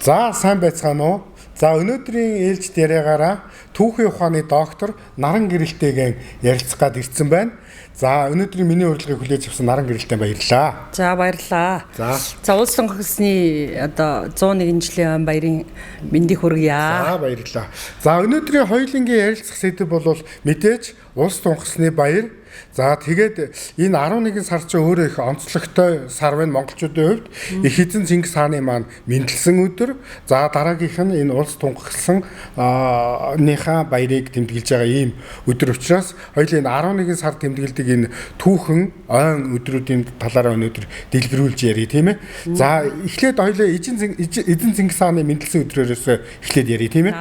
За сайн байцгаана уу? За өнөөдрийн ээлжид яриагаараа түүхийн ухааны доктор Наран Гэрэлтэйгэн ярилцах гад ирсэн байна. За өнөөдрийн миний урилгыг хүлээж авсан Наран Гэрэлтэй баярлалаа. За баярлалаа. За улс сонгогсны 101 жилийн баярын мэндийг хүргье. За баярлалаа. За өнөөдрийн хоёулангийн ярилцах сэдэв бол мэдээж улс сонгогсны баяр. За тэгээд энэ 11 сар чинь өөрөө их онцлогтой сар байна монголчуудын хувьд. Их эзэн Чингис хааны маань мэндэлсэн өдөр. За дараагийнх нь энэ улс тунхагласан ныхаа баярыг тэмдэглэж байгаа ийм өдөр учраас хоёул энэ 11 сар тэмдэглэдэг энэ түүхэн ойн өдрүүдийн талаараа өнөөдөр дэлгэрүүлж ярив тийм ээ. За эхлээд хоёул эзэн Чингис хааны мэндэлсэн өдрөөс эхлээд ярив тийм ээ.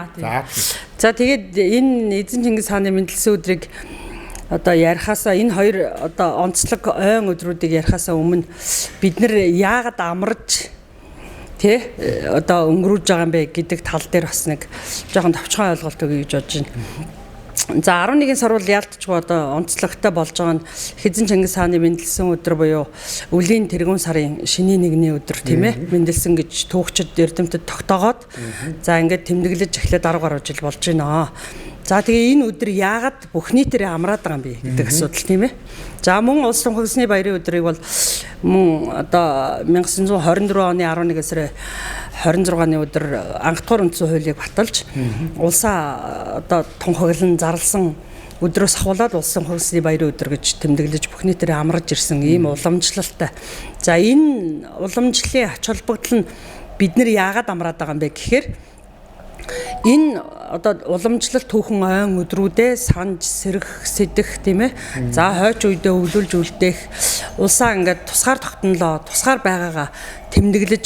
За тэгээд энэ эзэн Чингис хааны мэндэлсэн өдрийг ярихаасаа энэ хоёр онцлог ойн өдрүүдийг ярихаасаа өмнө бид нэр яагаад амарч өнгөрүүлж байгаа юм бэ гэдэг тал дээр бас нэг жоохон товчхон ойлголт өгье гэж бодож байна. За 11 сар бол яалтчгүй онцлогтой болж байгаа нь эзэн Чингис хааны мэндэлсэн өдөр буюу Үлийн тэргүүн сарын шинийн нэгний өдөр тийм ээ мэндэлсэн гэж түүхчид эрдэмтэд тогтоогоод за ингээд тэмдэглэж эхлээд 10 гаруй жил болж байна. За тэгээ энэ өдөр яагаад бүх нийтээрээ амраад байгаа юм бэ гэдэг асуудал тийм ээ. За мөн улс тунхагласны баярын өдрийг бол мөн 1924 оны 11 сарын 26-ны өдөр анх дугаар үндсэн хуулийг баталж улсаа тунхаглан зарласан өдрөөс ахуулаад улс тунхагласны баярын өдөр гэж тэмдэглэж бүх нийтээрээ амраж ирсэн ийм уламжлалтай. За энэ уламжлалын ач холбогдол нь бид нэр яагаад амраад байгаа юм бэ гэхээр энэ уламжлалт түүхэн ойн өдрүүдээ санж сэрэх сэдэх тийм ээ. За хойч үедээ өвлүүлж үлдээх улсаа ингээд тусгаар тогтнолоо тусгаар байгаагаа тэмдэглэж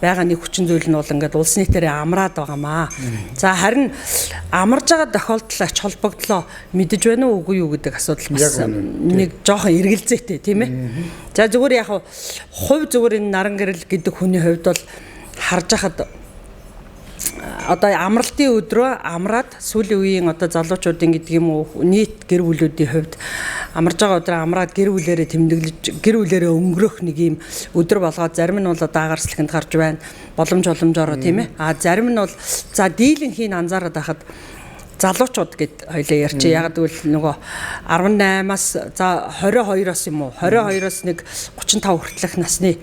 байгаа нэг хүчин зүйл нь бол ингээд улс нийтээрээ амраад байгаамаа. За харин амарж байгаа тохиолдол ач холбогдлоо мэдэж байна уу үгүй юу гэдэг асуудал бас нэг жоохон эргэлзээтэй тийм ээ. За зүгээр яг хувь зүгээр энэ Наран Гэрэл гэдэг хүний хувьд бол харж хахад амралтын өдрөө амраад сүүлийн үеийн залуучуудын гэдэг юм уу нийт гэр бүлүүдийн хувьд амарж байгаа өдрөө амраад гэр бүлээрээ тэмдэглэж гэр бүлээрээ өнгөрөх нэг юм өдөр болгоод зарим нь бол агаарлахынд гарч байна боломжоор тийм ээ зарим нь бол за дийлэнхийн анзаараад байхад залуучууд гэд хоёлаа ярьчих. Яг гэвэл нөгөө 18-аас за 22-оос юм уу 22-оос нэг 35 хүртэлх насны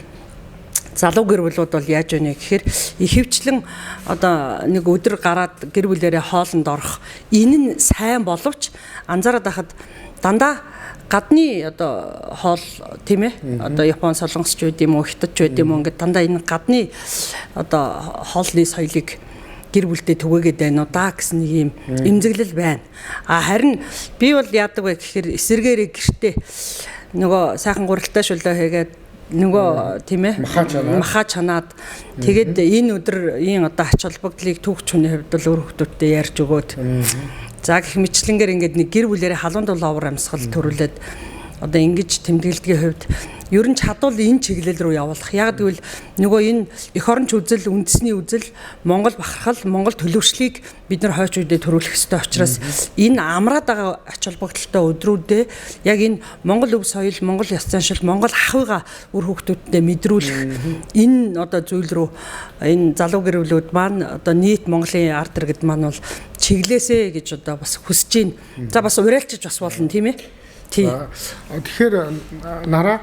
залуу гэр бүлүүд бол яаж вэ гэхээр ихэвчлэн нэг өдөр гараад гэр бүлээрээ хоолнд орох энэ нь сайн боловч анзаараад байхад дандаа гадны хоол тийм ээ Япон солонгосч байд юм уу хятадч байд юм уу ингээд дандаа энэ гадны хоолны соёлыг гэр бүлдээ түгээгээд байна уу да гэсэн нэг юм эмзэглэл байна. Харин би бол яадаг вэ гэхээр эсэргээрээ гэртээ нөгөө сайхан гурилтай шүлээ хийгээд нөгөө тийм ээ махаа чанаад тэгээд энэ өдөр ийм ач холбогдлыг түүхч хүний хувьд бол өөр хүмүүстээ ярьж өгөөд за гэх мэтлэнгээр ингээд нэг гэр бүлэрээ халуун дул овор амьсгал төрүүлээд ингэж тэмдэглэдгийн хувьд ер нь чадвал энэ чиглэл рүү явуулах. Яг гэвэл нөгөө энэ эх оронч үзэл үндэсний үзэл Монгол бахархал Монгол төлөвшлийг бид нар хойч үедээ төрүүлэх ёстой учраас энэ амраад байгаа ач холбогдолтой өдрүүдээ яг энэ Монгол өв соёл Монгол ёс заншил Монгол ахуйга үр хүүхдүүдэд мэдрүүлэх энэ зүйл рүү энэ залуу гэр бүлүүд маань нийт Монголын ард иргэд маань бол чиглээсэ гэж бас хүсэж байна. За бас уриалчиж бас болно тийм ээ. Тэгэхээр нараа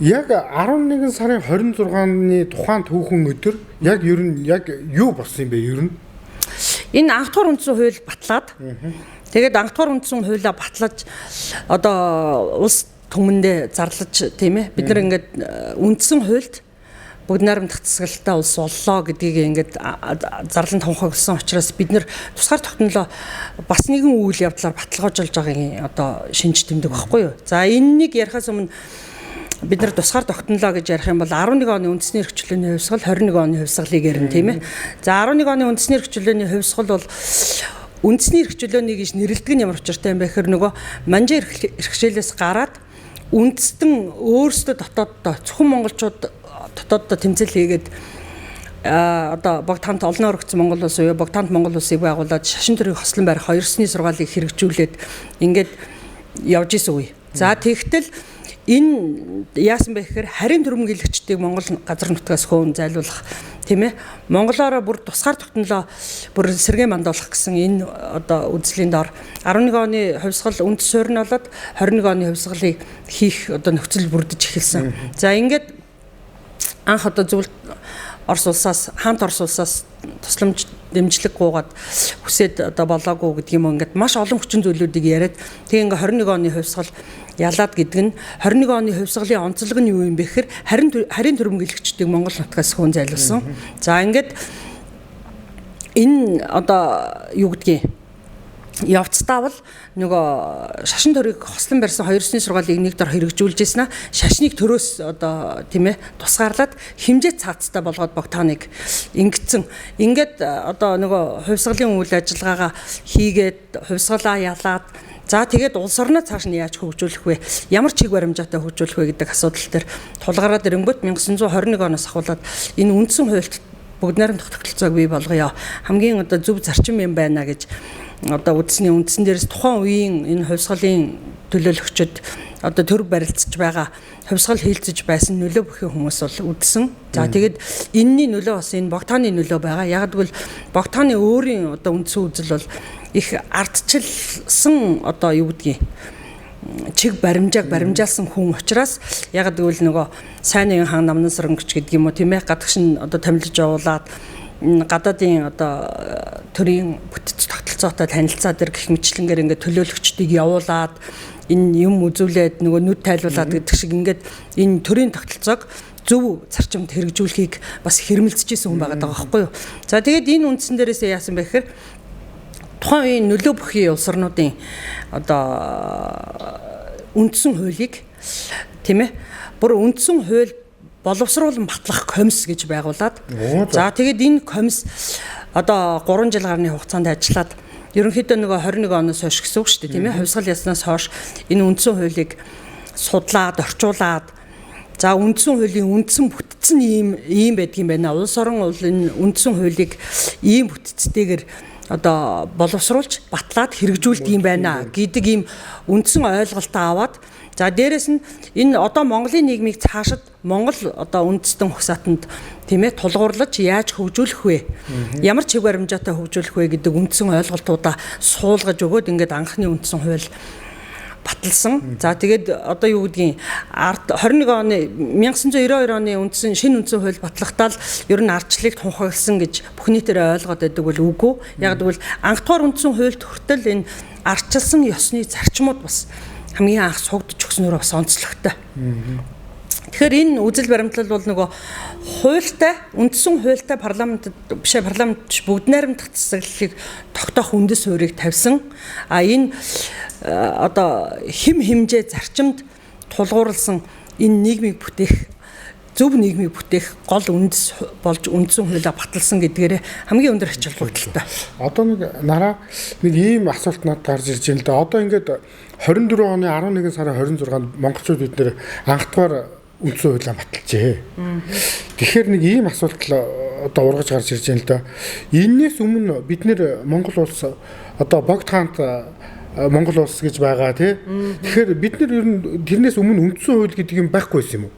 яг 11 сарын 26-ны тухайн түүхэн өдөр яг ер нь яг юу болсон юм бэ ер нь? Энэ анх дугаар үндсэн хууль батлаад тэгээд анх дугаар үндсэн хуулиа батлаж улс түмэндээ зарлаж тийм ээ бид нар ингээд үндсэн хуульд бүгд найрамдах засаглалтаа улс боллоо гэдгийг ингээд зарлан тунхагласан учраас бид нэр тусгаар тогтнолоо бас нэгэн үйл явдлаар баталгаажуулж байгаагийн шинж тэмдэг багхгүй юу. За энэнийг ярихаас өмнө бид нар тусгаар тогтнолоо гэж ярих юм бол 11 оны үндэсний эрхчлөөний хувьсгал 21 оны хувьсгалыг ярина тийм ээ. За 11 оны үндэсний эрхчлөөний хувьсгал бол үндэсний эрхчлөөний гэж нэрлэдэг нь ямар учиртай юм бэ гэхээр нөгөө манжин эрхчлээс гараад үндэстэн өөрсдөө дотооддоо зөвхөн монголчууд дотооддоо тэмцэл хийгээд Богд хамт олноор өгсөн Монгол улс уу Богд хамт Монгол улсыг байгуулад шашин төрийн хослон барих 2 сны сургаалыг хэрэгжүүлээд ингээд явж исэн үе. За тэгтэл энэ яасан бэ гэхээр харийн төрөмгийлэгчдийг Монгол газар нутгаас хөөн зайлуулах тийм ээ монголоор бүр тусгаар тогтнолоо бүр сэргээ мандуулах гэсэн энэ одоо үзлийн дор 11 оны хувьсгал үнд суурь нь болоод 21 оны хувьсгалыг хийх одоо нөхцөл бүрдэж эхэлсэн. За ингээд анх одоо зөвлөлт хаант Орос улсаас тусламж дэмжлэг гуугаад хүсээд одоо болоогүй гэдэг юм ингээд маш олон хүчин зүйлүүдийг яриад тэгээ ингээ 21 оны хувьсгал ялаад гэдэг нь 21 оны хувьсгалын онцлог нь юу юм бэ гэхээр харийн төрөмгийлэгчдийг Монгол нутгаас хөөн зайлуулсан. За ингээд энэ одоо юу гэдгийг явцдаа бол нөгөө шашин төрийг хослон барьсан 2-ны сургаалыг нэг дор хэрэгжүүлж ийсэн шашныг төрөөс одоо тийм ээ тусгаарлаад хэмжээ цаацтай болгоод Богтааныг ингэсэн. Ингээд одоо нөгөө хувьсгалын үйл ажиллагаагаа хийгээд хувьсгалаа ялаад за тэгээд улс орноо цааш нь яаж хөгжүүлэх вэ? Ямар чиг баримжаатай хөгжүүлэх вэ гэдэг асуудал дээр тулгараад ирэнгүүт 1921 оноос ахуулаад энэ үндсэн хуульд бүгд найрамдах тогтолцоог бий болгоё. Хамгийн одоо зөв зарчим юм байна гэж одоо үндсний үндсэн дээрээс тухайн үеийн энэ хувьсгалын төлөөлөгчд одоо төр барилцж байгаа хувьсгал хийлцэж байсан нөлөө бүхий хүмүүс бол үдсэн. За тэгээд энэний нөлөө бас энэ Богтааны нөлөө байгаа. Яг гэвэл Богтааны өөрийн одоо үндсэн үзэл бол их ардчилсан одоо юу гэдгийг чиг баримжаалсан хүн учраас яг гэвэл нөгөө сайн нэгэн хаан намнан сөрөнгөч гэдэг юм уу тийм ээ гадагшин одоо томилж явуулаад гадаадын одоо төрийн бүтэц тогтолцоотой танилцаа дээр гэх мэтлэнгээр ингээд төлөөлөгчдийг явуулаад энэ юм үзүүлээд нөгөө нүд тайлуулаад гэдэг шиг ингээд энэ төрийн тогтолцоог зөв зарчимд хэрэгжүүлэхийг бас хэрмэлцэжсэн хүн байгаа байхгүй юу. За тэгээд энэ үндсэн дээрээсээ яасан бэ гэхээр тухайн үеийн нөлөө бүхий улс орнуудын одоо үндсэн хуулийг тийм ээ бүр үндсэн хууль боловсруулан батлах комисс гэж байгуулад за тэгээд энэ комисс одоо 3 жил гарны хугацаанд ажиллаад ерөнхийдөө нөгөө 21 оноос хойш гэсэн үг шүү дээ тийм ээ хувьсгал яснаас хойш энэ үндсэн хуулийг судлаад орчуулад за үндсэн хуулийн үндсэн бүтцэн ийм байдгийм байна. Улс орон бол энэ үндсэн хуулийг ийм бүтцтэйгээр одоо боловсруулж батлаад хэрэгжүүлдэг юм байна гэдэг ийм үндсэн ойлголтоо аваад за дээрэс нь энэ одоо Монголын нийгмийг цаашид Монгол одоо үндэстэн хусаатанд тийм ээ тулгуурлаж яаж хөгжүүлэх вэ? Ямар чиг баримжаатай хөгжүүлэх вэ гэдэг үндсэн ойлголтуудаа суулгаж өгөөд ингээд анхны үндсэн хууль баталсан. За тэгээд одоо юу гэдгийг 21 оны 1992 оны үндсэн шинэ үндсэн хууль батлахтаа л ер нь ардчлалыг тунхагласан гэж бүх нийтээр ойлгоод байдаг бол үгүй. Яг гэвэл анх дугаар үндсэн хуульд хүртэл энэ ардчилсан ёсны зарчмууд бас хамгийн анх сугдж өгснөөр бас онцлогтой. Тэгэхээр энэ үзэл баримтлал бол нөгөө хуультай үндсэн хуультай парламент бүгд найрамдах засаглалыг тогтоох үндэс суурийг тавьсан. А энэ одоо хэмжээ зарчимд тулгуурласан энэ нийгмийг бүтээх зөв нийгмийг бүтээх гол үндэс болж үндсэн хуулиа баталсан гэдгээрээ хамгийн өндөр ач холбогдолтой. Одоо нэг нараа нэг ийм асуулт надад гарч ирж байна л да. Одоо ингээд 24 оны 11 сарын 26-нд монголчууд бид нэр анх дугаар үндсэн хуулиа баталжээ. Тэгэхээр нэг ийм асуулт одоо ургаж гарч ирж байна л да. Энээс өмнө бид нэр Монгол улс одоо Богд хаант Монгол улс гэж байгаа тий. Тэгэхээр бид нэр ер нь тэрнээс өмнө үндсэн хууль гэдэг юм байхгүйсэн юм уу?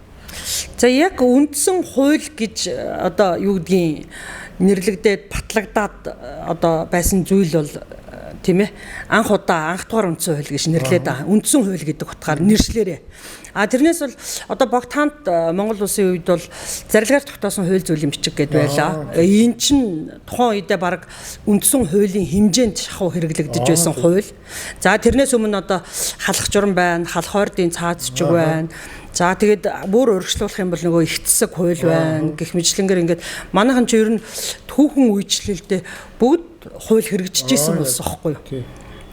За яг үндсэн хууль гэж одоо юу гэдгийг нэрлэгдээд батлагдаад одоо байсан зүйл бол тийм ээ анх дугаар үндсэн хууль гэж нэрлээд байгаа. Үндсэн хууль гэдэг утгаар нэршлээрээ. А тэрнээс бол одоо Богд хаант Монгол улсын үед бол зарилгаар тогтоосон хууль зүйн бичиг гэдээ байлаа. Энэ чинь тухайн үедээ баг үндсэн хуулийн хэмжээнд шахуу хэрэглэгдэж байсан хууль. За тэрнээс өмнө одоо халах журам байна, халах ойрдын цаад зочиг байна. За тэгээд бүр өргөжлүүлэх юм бол нөгөө их засаг хууль байна гэх мэтлэнгээр ингээд манайхан ч ер нь түүхэн үечлэлдээ бүгд хууль хэрэгжиж исэн болсон байхгүй юу?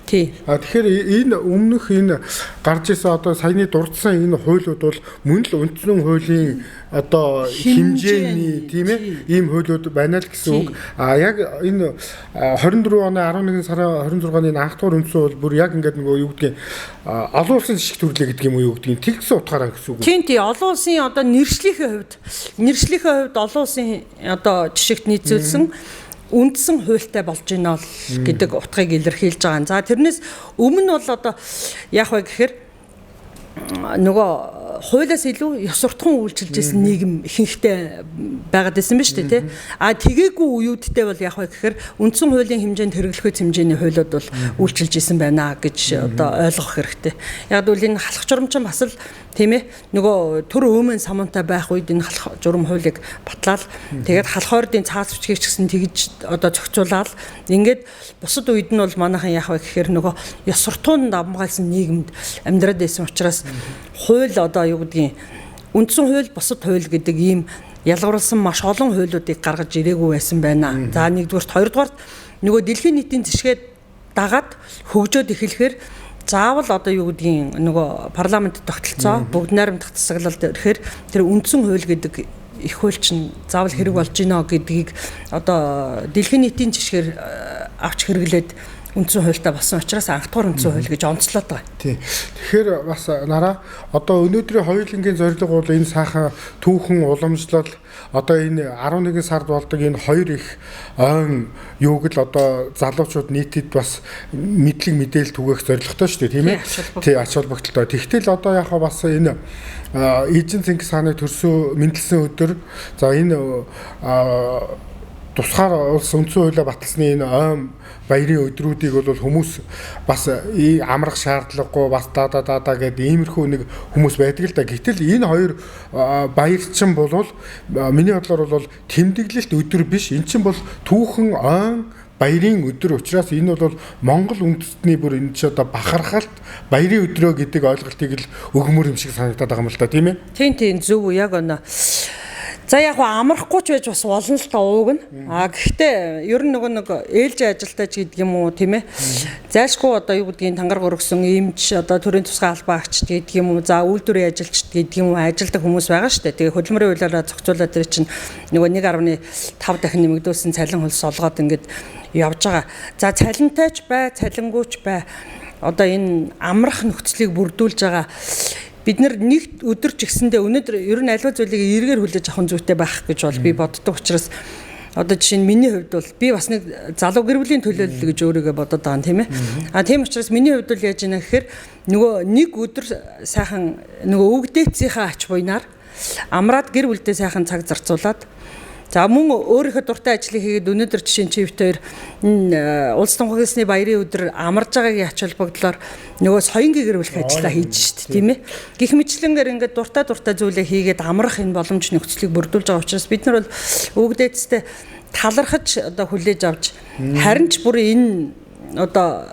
Тий. Тэгэхээр энэ өмнөх энэ гарч исэн одоо саяны дурдсан энэ хуулиуд бол мөн л үндсэн хуулийн одоо хэмжээний тийм ээ ийм хуулиуд байна л гэсэн үг. А яг энэ 24 оны 11 сарын 26-ны анх дугаар үндсэн хууль бүр яг ингээд нөгөө юу гэдгийг олон улсын жишг төрлөө гэдэг юм уу юу гэдгийг тэгсэн утгаараа гэсэн үг. Тийм олон улсын одоо нэршлийнхээ хувьд олон улсын одоо жишгт нийцүүлсэн үндсэн хуультай болж байна гэдэг утгыг илэрхийлж байгаа. За тэрнээс өмнө бол одоо яах вэ гэхээр нөгөө хуулиас илүү ёс суртахуун үйлчилж исэн нийгэм ихэнхдээ байгаад байсан биз дээ тий. А тгээгүү үеүүдтэй бол яг вэ гэхээр үндсэн хуулийн хэмжээнд хэрэглэхүйц хэмжээний хуулиуд бол үйлчилж исэн байна гэж одоо ойлгох хэрэгтэй. Яг л энэ халах журам чинь бас л тийм ээ нөгөө төр өөмөн самуунтай байх үед энэ халах журам хуулийг батлаад тэгээд халах ойрдын цаас бичгийг ч гэсэн тэгж одоо зохицуулаад ингээд бусад үед нь бол манайхан яг вэ гэхээр нөгөө ёс суртахуунд давмгайлсан нийгэмд амьдраад байсан учраас хууль одоо юу гэдгийг үндсэн хууль бусад хууль гэдэг ийм ялгарлсан маш олон хуулиудыг гаргаж ирээгүй байсан байна. За нэгдүгээрт хоёрдугаарт нөгөө дэлхийн нийтийн зэвсгээд дагаад хөгжөөд эхлэхээр заавал одоо юу гэдгийг нөгөө парламент тогтолцоо бүгд найрамдах засаглалд ирэхээр тэр үндсэн хууль гэдэг их хууль чинь заавал хэрэг болж гинэ гэдгийг одоо дэлхийн нийтийн зэвсгээр авч хэрэглээд үндсэн хуультай болсон учраас анх дугаар үндсэн хууль гэж онцлоод байгаа. Тий. Тэгэхээр бас нараа одоо өнөөдрийн хоёулангийн зорилго бол энэ сайхан түүхэн уламжлал одоо энэ 11 сард болдог энэ хоёр их ойн юуг л одоо залуучууд нийтэд бас мэдлэг мэдээлэл түгээх зорилготой шүү дээ тийм ээ. Тий, ач холбогдолтой. Тэгтэл одоо яг бас энэ Эзэн Цингис хааны төрсөн мэндэлсэн өдөр за энэ тусгаар улс үндсэн хуулиа баталсны энэ ойн баярын өдрүүдийг бол хүмүүс бас амрах шаардлагагүй бас даа гэдэг иймэрхүү нэг хүмүүс байдаг л да. Гэтэл энэ хоёр баяр чинь бол миний бодлоор бол тэмдэглэлт өдөр биш. Эн чинь бол түүхэн ойн баярын өдөр учраас энэ бол Монгол үндэстний бүр энэ ч одоо бахархалт баярын өдрөө гэдэг ойлголтыг л өгмөр юм шиг санагдаад байгаа юм л да тийм ээ. Тийм зөв яг оноо. За яг амрахгүй ч байж бас болно л та ууг нь. А гэхдээ ер нь нөгөө нэг ээлжийн ажилтаач гэдэг юм уу тийм ээ. Зайлшгүй одоо юу гэдгийг тангар гөргсөн эмч одоо төрийн тусгай албаагч гэдэг юм уу. За үйлдвэрийн ажилчид гэдэг юм уу ажилдаг хүмүүс байгаа шүү дээ. Тэгээ хөдөлмөрийн хуулиараа зохицуулаад тэр чинь нөгөө 1.5 дахин нэмэгдүүлсэн цалин хөлс олгоод ингээд явж байгаа. За цалинтайч бай, цалингүйч бай. Одоо энэ амрах нөхцөлийг бүрдүүлж байгаа. Бид нэг өдөр ч гэсэндээ өнөөдөр ер нь аливаа зүйлийг эргээр хүлээж авах зүйтэй байх гэж бол би боддог учраас одоо жишээ нь миний хувьд бол би бас нэг залуу гэр бүлийн төлөөлөл гэж өөрийгөө бодоод байгаа юм тийм ээ. А тийм учраас миний хувьд бол яаж ийна гэхээр нөгөө нэг өдөр сайхан нөгөө өвгдээцийнхаа ач буйнаар амраад гэр бүлдээ сайхан цаг зарцуулаад за мөн өөрийнхөө дуртай ажлыг хийгээд өнөөдөр жишээ нь чивтээр улс тунхагласны баярын өдөр амарж байгаагийн ач холбогдлоор нөгөө соёнгийн гэр бүлх ажиллаа хийж штт тийм ээ. Гэх мэтлэнгээр ингээд дуртай зүйлээ хийгээд амрах энэ боломж нөхцөлийг бүрдүүлж байгаа учраас бид нар бол өвгдээцтэй талархаж одоо хүлээж авч харин ч бүр энэ одоо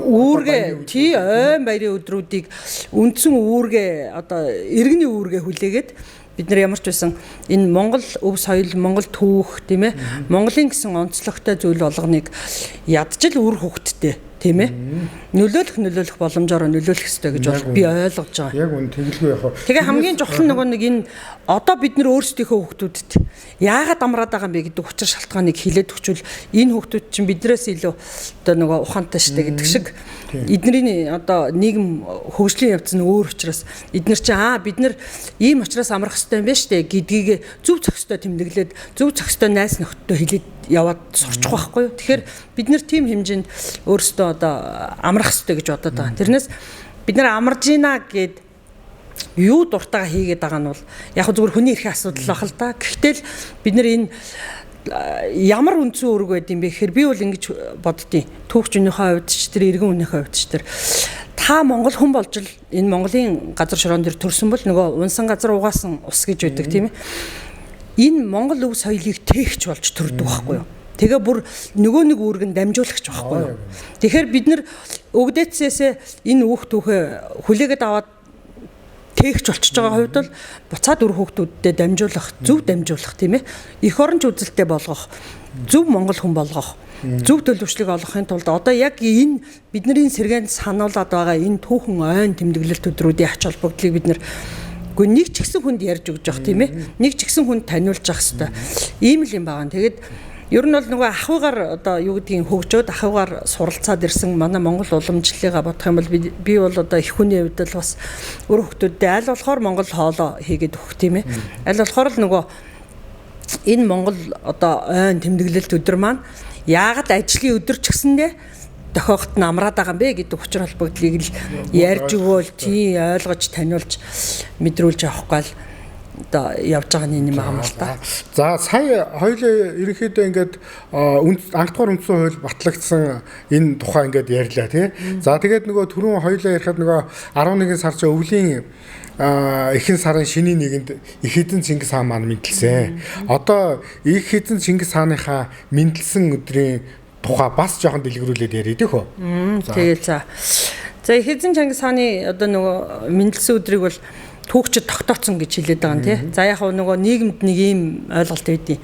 үүргээ тий ойн баярын өдрүүдийг үндсэн үүргээ одоо иргэний үүргээ хүлээгээд бид нар ямар ч байсан энэ Монгол өв соёл, Монгол түүх тийм ээ Монголын гэсэн онцлогтой зүйл болгоныг ядчил үр хөвгттэй тийм ээ нөлөөлөх боломжоор нөлөөлөх ёстой гэж бол би ойлгож байгаа. Яг үн тэгэлгүй яг. Тэгээ хамгийн чухал нөгөө нэг энэ одоо бид нар өөрсдийнхөө хүүхдүүдэд яагаад амраад байгаа юм бэ гэдэг учир шалтгааныг хилээд өгчвөл энэ хүүхдүүд чинь биднээс илүү одоо нөгөө ухаантай штэ гэдэг шиг эдний одоо нийгэм хөгжлийн явц нь өөр учраас эднэр чинь бид нар ийм учраас амрах ёстой юм байна штэ гэдгийг зөв зохистой тэмдэглээд зөв зохистой найс нөхдөд хилээд яваад сурчих байхгүй юу. Тэгэхээр бид нар тийм хэмжээнд өөрсдөө одоо амрах ёстой гэж бодоод байгаа. Тэрнээс бид нар амарж гинэ гэд юу дуртайгаа хийгээд байгаа нь бол яг зөвхөн хүний эрхийн асуудал байх л да. Гэхдээ л бид нар энэ ямар үндсэн үүрэг байд юм бэ гэхээр би бол ингэж боддیں۔ Түүхч өнөөхөө хувьд ч тэр иргэн өнөөхөө хувьд ч тэр та Монгол хүн болж л энэ Монголын газар шороон дээр төрсөн бол нөгөө унсан газар угаасан ус гэж байдаг тийм ээ. Энэ Монгол өв соёлыг тээгч болж төрдөг байхгүй юу? Тэгээ бүр нөгөө нэг үүрэг нь дамжуулагч байхгүй юу? Тэгэхээр бид нар өгдөөцөөсөө энэ үүх түүхээ хүлээгээд аваад тээгч болчихж байгаа хувьд бол буцаад өр хүүхдүүдтэй дамжуулах, зөв дамжуулах тийм ээ. Эх оронч үзэлтэй болгох, зөв монгол хүн болгох, зөв төлөвшлиг олгохын тулд одоо яг энэ бидний сэргээнд сануулад байгаа энэ түүхэн ойн тэмдэглэлт өдрүүдийн ач холбогдлыг бид нар үгүй нэг ч ихсэн хүнд ярьж өгж явах тийм ээ. Нэг ч ихсэн хүнд таниулж явах хэрэгтэй. Ийм л юм байгаа. Тэгээд ер нь бол нөгөө ахыгаар одоо юу гэдгийг хөгжөөд ахыгаар суралцаад ирсэн манай Монгол уламжлалыгаа бодох юм бол би бол одоо их хүний хувьд л бас өр хөлтөдөө аль болохоор Монгол хоолоо хийгээд өгөх тийм ээ. Аль болохоор л нөгөө энэ Монгол одоо ойн тэмдэглэлт өдөр маань яагаад ажлын өдөр ч гэсэндээ дохиогт нь амраад байгаа юм бэ гэдэг учир холбогдлыг л ярьж өгөөл тий ойлгож таниулж мэдрүүлж явахгүй л одоо явж байгаа юм аа л да. За сая хоёулаа ерөнхийдөө ингээд ангадугаар үндсэн хууль батлагдсан энэ тухай ингээд ярьлаа тий. За тэгээд нөгөө түрүүн хоёулаа ярихад нөгөө 11 сар ч өвлийн ихэнх сарын шинийн нэгэнд их эзэн Чингис хаан маань мэдлсэн. Одоо их эзэн Чингис хааныхаа мэдлсэн өдрийн тухай бас жоохон дэлгэрүүлээд яриад өгөө. Тэгээд за их эзэн Чингис хааны одоо нөгөө мэдлсэн өдрийг бол түүхчид тогтооцсон гэж хэлээд байгаа юм тий. За яг нөгөө нийгэмд нэг ийм ойлголт байдیں۔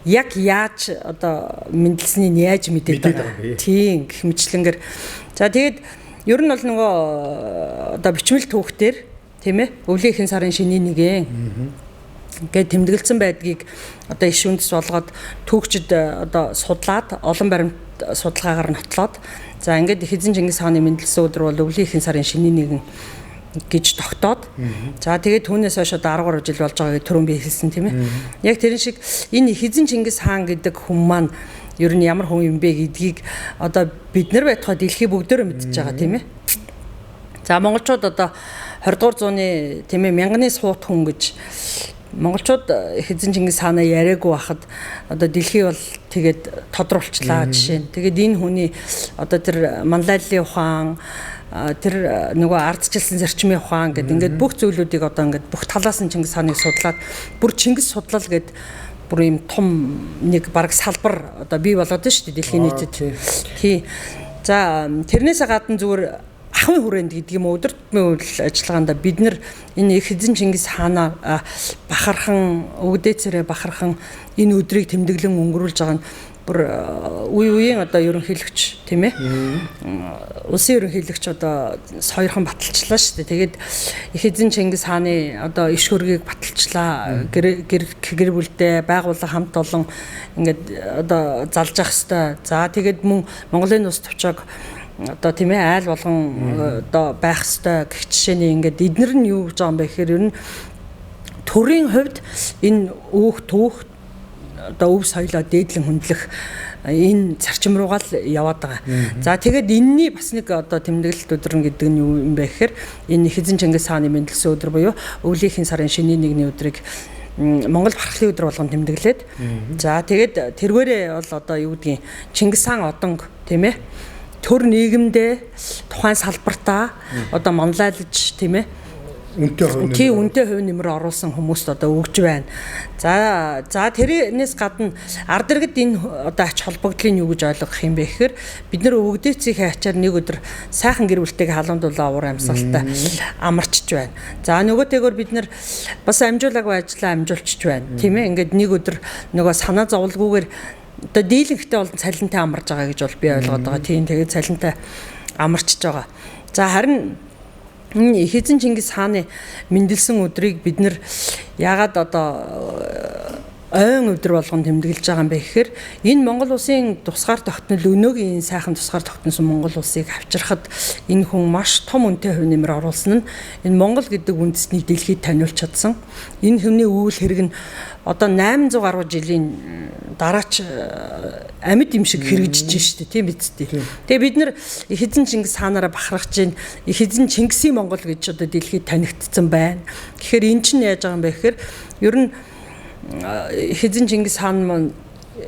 Яг яаж одоо мэдлсэнийг яаж мэдээд байгаа. Тийм гэх мэтлэнгээр. За тэгээд ер нь бол нөгөө одоо бичмэл түүхтэр тийм ээ өвлийн ихэнх сарын шинийн нэгэн ингээд тэмдэглэсэн байдгийг одоо иш үндэс болгоод түүхчид одоо судлаад олон баримт судалгаагаар нотлоод за ингээд их эзэн Чингис хааны мэдлсэн өдөр бол өвлийн ихэнх сарын шинийн нэгэн гэж тогтоод за тэгээд түүнээс хойш одоо 13 жил болж байгааг түрүүн би хэлсэн тийм ээ. Яг тэрэн шиг энэ их эзэн Чингис хаан гэдэг хүн маань ер нь ямар хүн юм бэ гэдгийг одоо бид нар байтугай дэлхий бүгдөө мэдчихэж байгаа тийм ээ. За монголчууд одоо 20 дугаар зууны тийм ээ мянганы суут хүн гэж монголчууд их эзэн Чингис хаанаа яриаггүй байхад одоо дэлхий бол тэгээд тодруулчлаа жишээ нь. Тэгээд энэ хүний одоо тэр Манлайллын ухаан тэр нөгөө ардчилсан зарчмын ухаан гэдэг ингээд бүх зүйлүүдийг одоо ингээд бүх талаас нь Чингис хааныг судлаад бүр Чингис судлал гэдэг бүр юм том нэг бараг салбар одоо бий болгоод байна шүү дээ дэлхийн нийтэд. Тий. За тэрнээсээ гадна зүгээр ахын хүрээнд гэдэг юм өдөр тутмын үйл ажиллагаанд бид нар энэ их эзэн Чингис хаанаа бахархан өвдөөцөрөө бахархан энэ өдрийг тэмдэглэн өнгөрүүлж байгаа нь бүр үеийн одоо ерөнхийлөгч тийм ээ улсын ерөнхийлөгч одоо соёрхон баталчлаа шүү дээ. Тэгээд их эзэн Чингис хааны одоо иш хөргийг баталчлаа. Гэр бүлдээ байгууллага хамт олон ингээд одоо залж ах хэвээр. За тэгээд мөн Монголын улс төвчөөг одоо тийм ээ айл болгон одоо байх хэвээр гэх жишээний ингээд эднэр нь юу гэж байгаа юм бэ гэхээр ер нь төрийн хувьд энэ түүх одоо өв соёлоо дээдлэн хөндлөх энэ зарчим руугаа л яваад байгаа. За тэгээд энэний бас нэг одоо тэмдэглэлт өдөр гэдэг нь юу юм бэ гэхээр энэ их эзэн Чингис хааны мэдлсэн өдөр буюу өвлийн ихэнх сарын шинийн нэгний өдрийг Монгол бархлын өдөр болгон тэмдэглээд за тэгээд тэргээрээ бол одоо юу гэдгийг Чингис хаан одонг тийм ээ төр нийгэмдээ тухайн салбартаа одоо манлайлж тийм ээ үнэтэй хувь нэмэр оруулсан хүмүүст одоо өгж байна. За тэрнээс гадна ард иргэд энэ одоо ач холбогдлыг юу гэж ойлгох юм бэ гэхээр бид нар өвгдөөцийн ачаар нэг өдөр сайхан гэр бүлтэйг халуун-дулаан уур амьсгалтай амарчж байна. За нөгөөтэйгөр бид нар бас амжуулаагүй ажиллаа амжуулчихж байна. Тийм ээ ингээд нэг өдөр нөгөө санаа зовлгүйгээр одоо дийлэнхтэй болон цалинтай амарж байгаа гэж бол би ойлгоод байгаа. Тийм тэгээд цалинтай амарчж байгаа. За харин их эзэн Чингис хааны мэдлсэн өдрийг бид нар яагаад одоо ойн өдөр болгон тэмдэглэж байгаа юм бэ гэхээр энэ Монгол улсын тусгаар тогтнол өнөөгийн сайхан тусгаар тогтносон Монгол улсыг авчрахад энэ хүн маш том үнэтэй хувь нэмэр оруулсан нь энэ Монгол гэдэг үндэснийг дэлхийд таниулж чадсан. Энэ хүний үйл хэрэг нь одоо 800 гаруй жилийн дараач амьд юм шиг хэрэгжиж штэ тийм биз дээ. Тэгээ бид нар их эзэн Чингис хаанаараа бахархаж чинь их эзэн Чингисийн Монгол гэж одоо дэлхийд танигдсан байна. Тэгэхээр эн чинь яаж байгаа юм бэ гэхээр ер нь их эзэн Чингис хаан маань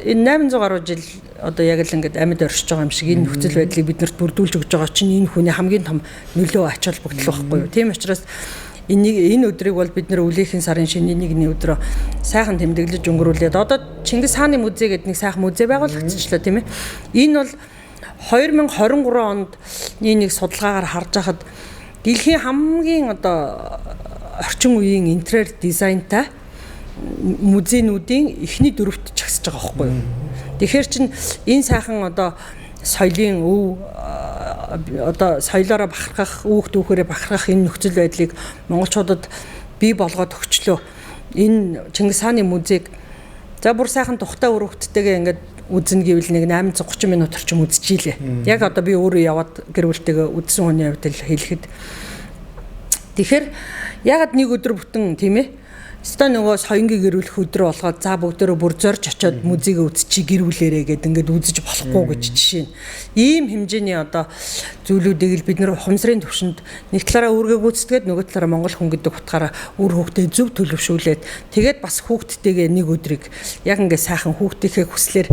энэ 800 гаруй жил одоо яг л ингээд амьд оршиж байгаа юм шиг энэ нөхцөл байдлыг биднэрт бүрдүүлж өгж байгаа чинь энэ хүний хамгийн том нөлөө ач холбогдол байхгүй юу. Тийм учраас энэ өдрийг бол бид нар өвлийнхэн сарын шинийн нэгний өдрөө сайхан тэмдэглэж өнгөрүүлээд одоо Чингис хааны музей гэдэг нэг сайхан музей байгуулагдчихлаа тийм ээ. Энэ бол 2023 онд нэг судалгаагаар харж байхад дэлхийн хамгийн одоо орчин үеийн интерьер дизайнтай музейнуудын эхний дөрөвт чагсаж байгаа байхгүй юу. Тэгэхээр чин энэ сайхан одоо соёлын өв одоо соёлоороо бахархах, үүх түүхээрээ бахархах энэ нөхцөл байдлыг монголчуудад бий болгоод өгчлөө. Энэ Чингис хааны музейг за бүр сайхан тухтай өрөвдтэйгээ ингээд үзнэ гэвэл нэг 830 минут орчим үзчихилээ. Яг одоо би өөрөө яваад гэр бүлтэйгээ үзсэн хүний хувьд л хэлэхэд. Тэгэхээр ягаад нэг өдөр бүтэн тийм ээ Ста нөгөө соёнгийн гэрүүлэх өдөр болгоод за бүгдөө бүр зорж очиод музейг үзчихий гэрүүлээрээ гэд ингээд үзэж болохгүй гэж жишээ нь. Ийм хэмжээний одоо зүйлүүдийг л бид нэр ухамсарын төвшөнд нэг талаараа үүргээ гүйцэтгээд нөгөө талаараа Монгол хүн гэдэг утгаараа үр хүүхдээ зөв төлөвшүүлээд тэгээд бас хүүхдтэйгээ нэг өдрийг яг ингээд сайхан хүүхдийнхээ хүслээр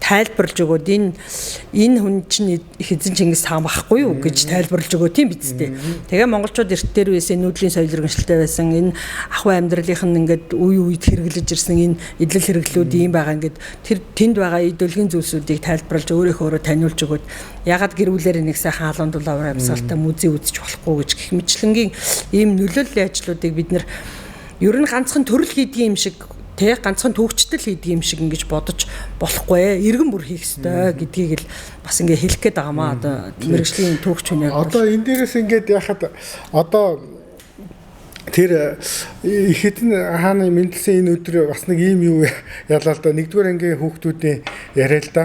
тайлбарлаж өгөөд энэ хүн чинь эзэн Чингис хаан байхгүй юу гэж тайлбарлаж өгөө тийм биз дээ. Тэгээ монголчууд эрт дээр байсан нүүдлийн соёл иргэншилтэй байсан энэ ахуй амьдралынх нь ингээд үе үед хэрэглэж ирсэн энэ эдлэл хэрэглүүд юм байгаа ингээд тэр тэнд байгаа идеологийн зүйлсүүдийг тайлбарлаж өөрөөхөө таниулж өгөөд ягаад гэрүүлээр нэг сайхан халуун дулаавар амьсгалтай музей үзэж болохгүй гэж гэх мэтлэнгийн ийм нөлөөллийн ажлуудыг бид нэр ер нь ганцхан төрөл хийдгийн юм шиг тэг ганцхан төвчтөл хийдэг юм шиг ингэж бодож болохгүй эргэн бүр хийх ёстой гэдгийг л бас ингэ хэлэх гээд байгаамаа одоо мэрэгжлийн төвч хүнээ одоо энэ дээрээс ингээд яхад одоо тэр их хэдэн хааны мэндэлсэн энэ өдөр бас нэг ийм юу ялаа л да нэгдүгээр ангийн хүүхдүүдийн яриа л да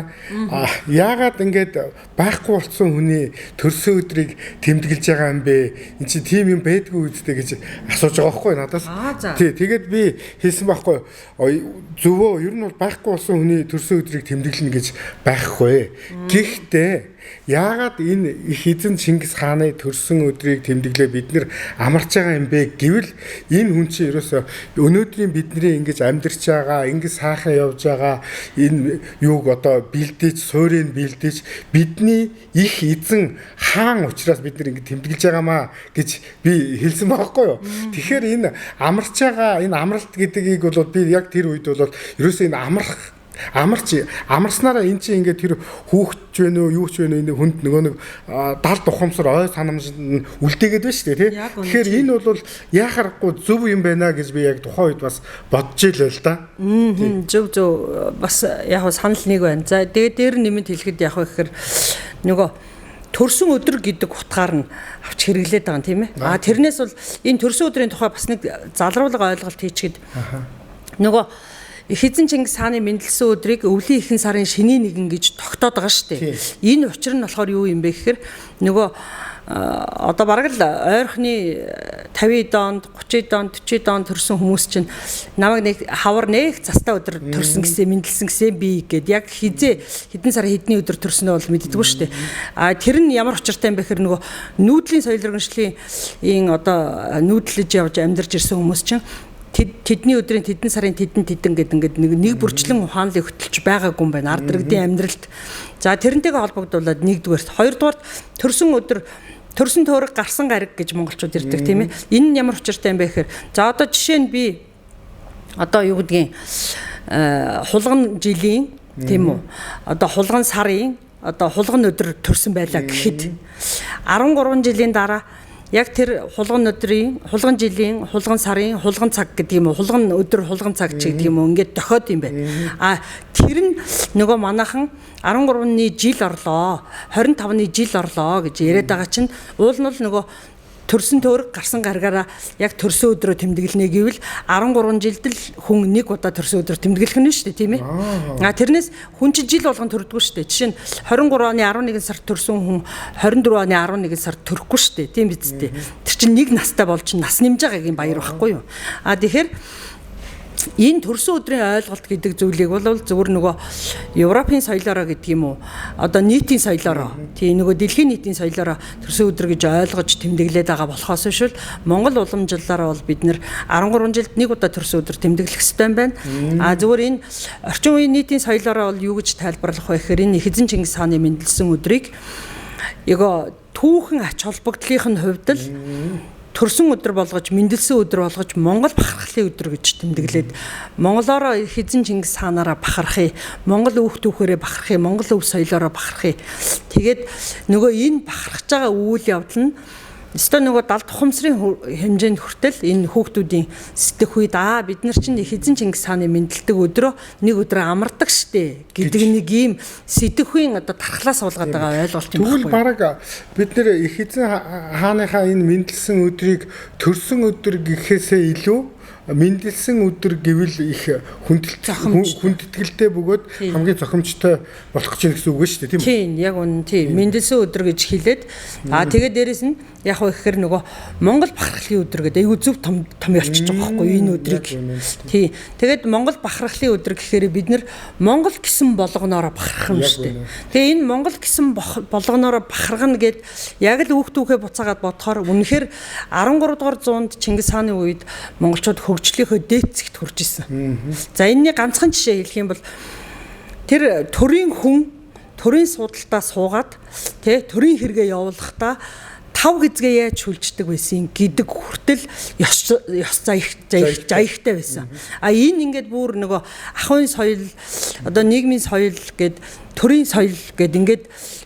яагаад ингээд байхгүй болсон хүний төрсөн өдрийг тэмдэглэж байгаа юм бэ энэ чи тийм юм байдгүй үстэй гэж асууж байгаа байхгүй надаас тий тэгээд би хэлсэн байхгүй зөвөө ер нь бол байхгүй болсон хүний төрсөн өдрийг тэмдэглэнэ гэж байхгүй гэхдээ яагаад энэ их эзэн Чингис хааны төрсөн өдрийг тэмдэглээ бид нэр амарч байгаа юм бэ гэвэл энэ хүн чинь ерөөсөө өнөөдрийн бидний ингэж амьдарч байгаа ингэж сайхан явж байгаа энэ юуг одоо бэлдэж суурийг бэлдэж бидний их эзэн хаан учраас бид нэр ингэ тэмдэглэж байгаамаа гэж би хэлсэн байхгүй юу. Тэгэхээр энэ амарч байгаа энэ амралт гэдгийг бол би яг тэр үед бол ерөөсөө энэ амарснараа эн чинь ингээд тэр хүүхд ч вэ нөө юу ч вэ нөө энэ хүнд нөгөө нэг далд ухамсар ой санамжинд үлдээгээд байна шүү дээ тий. Тэгэхээр энэ бол яхахгүй зөв юм байна гэж би яг тухайн үед бас бодож илээ л да. Зөв бас яг санал нэг байна. За тэгээд дээр нэмэнд хэлэхэд яг гэхээр нөгөө төрсөн өдөр гэдэг утгаар нь авч хэрэглээд байгаа юм тийм ээ. Тэрнээс бол энэ төрсөн өдрийн тухай бас нэг залруулга ойлголт хийчихэд нөгөө их эзэн Чингис хааны мэндэлсэн өдрийг өвлийн ихэнх сарын шөнийн нэгэн гэж тогтоод байгаа шүү дээ. Энэ учир нь болохоор юу юм бэ гэхээр нөгөө одоо бараг л ойрхны 50 донд 30 донд 40 донд төрсэн хүмүүс чинь намайг нэг хавар нэг застаа өдөр төрсөн гэсэн мэндэлсэн гэсэн би гэд яг хэдэн сарын хэдний өдөр төрснөө бол мэддэггүй шүү дээ. Тэр нь ямар учиртай юм бэ гэхээр нөгөө нүүдлийн соёл иргэншлийн одоо нүүдлэж явж амьдарч ирсэн хүмүүс чинь тэдний өдрийн тэдэн сарын тэдэн гэдэг ингээд нэг бүрчлэн ухаанлыг хөтөлж байгаагүй юм байна. Ард иргэдийн амьдралд. За тэрнтэйгээ холбогдуулаад нэгдүгээрт, хоёрдугаарт төрсөн өдөр төрсөн төөрөг гарсан гариг гэж монголчууд ирдэг тийм ээ. Энэ нь ямар учиртай юм бэ гэхээр за одоо жишээ нь би одоо юу гэдгийг хулган жилийн тийм үү. Одоо хулган сарын одоо хулган өдөр төрсөн байлаа гэхэд 13 жилийн дараа яг тэр хулган өдрийн, хулган жилийн, хулган сарын, хулган цаг гэдэг юм уу, хулган өдөр, хулган цаг ч гэдэг юм уу, ингээд дохиод юм байна. Тэр нь нөгөө манайхан 13-ны жил орлоо, 25-ны жил орлоо гэж яриад байгаа чинь уул нь нөгөө төрсөн төөрөг гарсан гаргаараа яг төрсөн өдрөө тэмдэглэнэ гэвэл 13 жилд л хүн нэг удаа төрсөн өдрөө тэмдэглэх нь шүү дээ тийм ээ. Тэрнээс хүн чинь жил болгон төрдгөө шүү дээ. Жишээ нь 23 оны 11 сард төрсөн хүн 24 оны 11 сард төрөхгүй шүү дээ. Тийм биз дээ. Тэр чинь нэг настай бол чинь нас нэмж байгаагийн баяр байхгүй юу. Тэгэхээр энэ төрсөн өдрийн ойлголт гэдэг зүйлийг бол зөвхөн нөгөө Европын соёлоороо гэдэг юм уу одоо нийтийн соёлоороо тийм нөгөө дэлхийн нийтийн соёлоороо төрсөн өдөр гэж ойлгож тэмдэглээд байгаа болохоос шүүл Монгол уламжлалаараа бол бид нэр 13 жилд нэг удаа төрсөн өдөр тэмдэглэх хэрэгтэй юм байна. Зөвхөн энэ орчин үеийн нийтийн соёлоороо бол юу гэж тайлбарлах вэ гэхээр энэ эзэн Чингис хааны мэндэлсэн өдрийг яг түүхэн ач холбогдлынх нь хувьд л төрсөн өдөр болгож мэндэлсэн өдөр болгож Монгол бахархлын өдөр гэж тэмдэглээд монголоороо эзэн Чингис хаанаараа бахархъя, Монгол өөх түүхээрээ бахархъя, Монгол өв соёлоороо бахархъя. Тэгээд нөгөө энэ бахархаж байгаа үйл явдал нь өстой нөгөө далд ухамсарын хэмжээнд хүртэл энэ хүүхдүүдийн сэтгэх үед бид нар чинь эзэн Чингис хааны мэндэлдэг өдрөө нэг өдрөө амардаг штэ гэдэг нэг ийм сэтгэхүйн одоо тархлаас суулгаад байгаа ойлголт юм байна. Тэгвэл бараг бид нэр эзэн хааныхаа энэ мэндэлсэн өдрийг төрсөн өдөр гэхээсээ илүү мэндэлсэн өдөр гэвэл их хүндэтгэлтэй бөгөөд хамгийн зохимжтой болох гэж байна гэсэн үг шүү дээ тийм үү? Тийм яг үнэн тийм мэндэлсэн өдөр гэж хэлээд тэгээд дээрэс нь яг вэ гэхээр нөгөө Монгол бахархлын өдөр гэдэг айгүй зөв том ялчиж байгаа байхгүй энэ өдрийг. Тий. Тэгээд Монгол бахархлын өдөр гэхээр бид нэр Монгол гэсэн болгоноороо бахарх юм шүү дээ. Тэгээ энэ Монгол гэсэн болгоноороо бахархна гэд яг л хүүхдүүхээ буцаагаад бодохоор үнэхээр 13 дугаар зуунд Чингис хааны үед монголчууд хөгжлийнхөө дээцэгт хүрч исэн. За энэний ганцхан жишээ хэлэх юм бол тэр төрийн судалтаа суугаад тий төрийн хэрэгээ явуулахдаа 5 хизгээ яаж хүлждэг байсан гэдэг хүртэл ёс заягтай байсан. А энэ ингээд бүр нөгөө ахуйн соёл одоо нийгмийн соёл гэд төрийн соёл гэд ингээд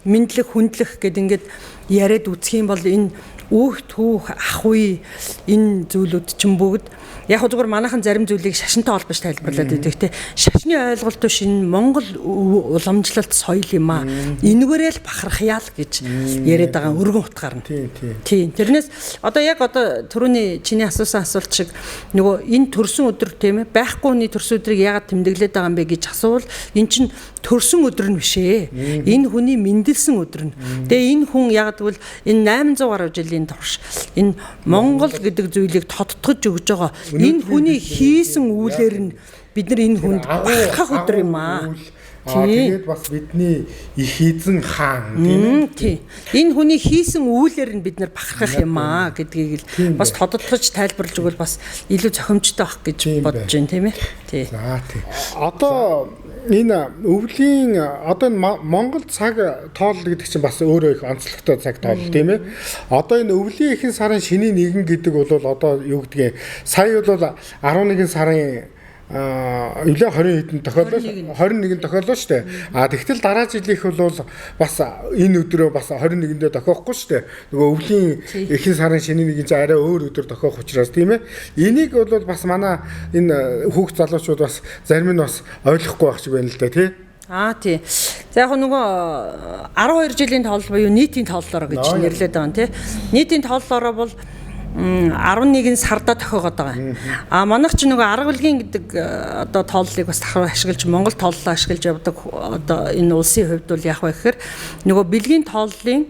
мэдлэг хүндлэх гэд ингээд яриад үзэх юм бол энэ түүх ахуй энэ зүйлүүд чинь бүгд яг зүгээр манайхан зарим зүйлийг шашинтай холбож тайлбарлаад байдаг те. Шашны ойлголт биш энэ Монгол уламжлалт соёл юм аа. Энэгээрээ л бахархъя л гэж яриад байгаа өргөн утгаар нь. Тийм. Тэрнээс одоо түрүүний чиний асуусан асуулт шиг нөгөө энэ төрсөн өдөр тийм ээ байхгүй хүний төрсөн өдрийг яагаад тэмдэглээд байгаа юм бэ гэж асуувал эн чинь төрсөн өдөр нь биш ээ. Энэ хүний мэндэлсэн өдөр нь. Тэгээ энэ хүн яагаад гэвэл энэ 800 гаруй жилийн турш энэ Монгол гэдэг зүйлийг тодтогч өгж байгаа энэ хүний хийсэн үйлээр нь бид нар энэ хүнд бахархах өдөр юм аа. Тэгээд бас бидний их эзэн хаан тийм. Энэ хүний хийсэн үйлээр нь бид нар бахархах юм аа гэдгийг л бас тодтогч тайлбарлаж өгвөл бас илүү зохимжтой байх гэж бодож байна тийм ээ. Тий. За тий. Одоо энэ өвлийн одоо Монгол цаг тоол гэдэг чинь бас өөрөө их онцлогтой цаг тоол тийм ээ. Одоо энэ өвлийн ихэнх сарын шинийн нэгэн гэдэг бол одоо юу гэдгийг сая бол 11 сарын Илээ 20 хэдэн тохиолдол 21 тохиолдол шүү дээ. Тэгтэл дараа жилийнх бол бас энэ өдрөө бас 21-нд тохиохгүй шүү дээ. Нөгөө өвлийн ихэнх сарын шинийн нэгэн чинь арай өөр өдөр тохиох учраас тийм ээ. Энийг бол бас манай энэ хүүхд залуучууд бас зарим нь бас ойлгохгүй байх шиг байна л да тий. Тий. За яг нөгөө 12 жилийн тоолол буюу нийтийн тооллороо гэж нэрлэдэг байгаа тий. Нийтийн тооллороо бол 11 сарда тохиогод байгаа. Манайх ч нөгөө арга билгийн гэдэг одоо тооллыг бас давхар ашиглаж Монгол тооллоо ашиглаж явдаг одоо энэ улсын хувьд бол яг вэ гэхээр нөгөө бэлгийн тооллын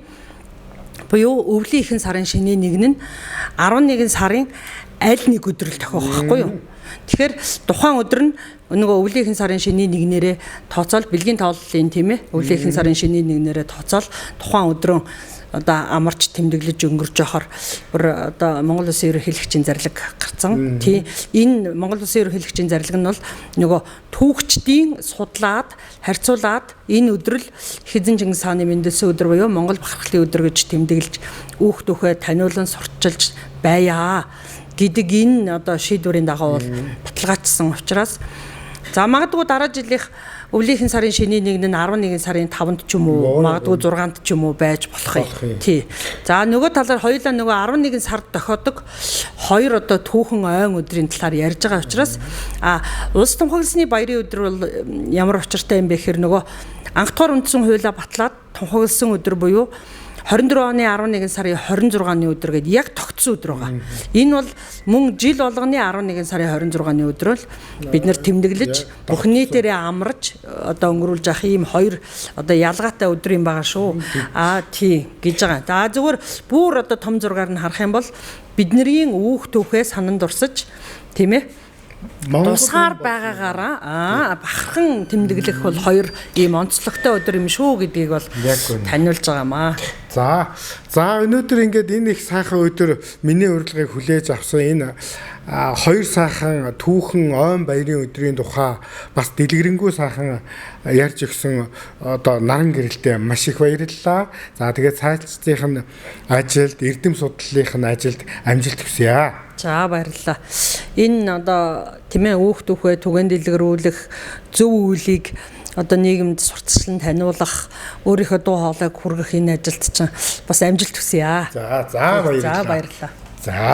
буюу өвлийн ихэнх сарын шинийн нэг нь 11 сарын аль нэг өдрөл тохиох байхгүй юу? Тэгэхээр тухайн өдөр нь нөгөө өвлийн ихэнх сарын шинийн нэгнээрээ тооцоол бэлгийн тооллын тийм ээ өвлийн ихэнх сарын шинийн нэгнээрээ тооцоол тухайн өдрөө одоо амарч тэмдэглэж өнгөрж явахаар бүр одоо Монгол Улсын ерөнхийлөгчийн зарлиг гарцсан. Тий. Энэ Монгол Улсын ерөнхийлөгчийн зарлиг нь бол нөгөө түүхчдийн судлаад, харьцуулаад энэ өдрөл Хэзэн Чингис хааны мэндэлсэн өдөр буюу Монгол бахархлын өдөр гэж тэмдэглэж түүхээ таниулан сурталчилж байя гэдэг энэ одоо шийдвэрийн дагуу бол баталгаажсан учраас за магадгүй дараа жилийнх өвлийн ихэнх сарын шинийн нэг нь 11 сарын 5-нд ч юм уу магадгүй 6-нд ч юм уу байж болох юм. Тий. За нөгөө талаар хоёулаа нөгөө 11 сард тохиодог хоёр одоо түүхэн ойн өдрийн талаар ярьж байгаа учраас улс тунхагласны баярын өдөр бол ямар учиртай юм бэ гэхээр нөгөө анх дугаар үндсэн хуулиа батлаад тунхагласан өдөр буюу 24 оны 11 сарын 26-ны өдөр гэдэг яг тогтсон өдөр байгаа. Энэ бол мөн жил болгоны 11 сарын 26-ны өдрөөл бид нэр тэмдэглэж бүх нийтээрээ амарч одоо өнгөрүүлж явах ийм хоёр одоо ялгаатай өдөр юм байгаа шүү. Тий гэж байгаа. За зүгээр бүр одоо том зургаар нь харах юм бол бидний үүх түүхээ санан дурсаж тийм ээ тусгаар байгаагаараа бахархан тэмдэглэх бол хоёр ийм онцлогтой өдөр юм шүү гэдгийг бол таниулж байгаамаа. За өнөөдөр ингээд энэ их сайхан өдөр миний урилгыг хүлээж авсан энэ хоёр сайхан түүхэн ойн баярын өдрийн тухай бас дэлгэрэнгүй сайхан ярьж өгсөн одоо наран гэрэлтэй маш их баярлалаа. За тэгээд цаашдын ажилд эрдэм судлалын ажилд амжилт хүсье. За баярлалаа. Энэ одоо тийм ээ үүх түүхээ түгээн дэлгэрүүлэх зөв үйлийг одоо нийгэмд сурталчлан таниулах өөрийнхөө дуу хоолойг хүргэх энэ ажилд чинь бас амжилт хүсье. За баярлалаа. За баярлалаа. За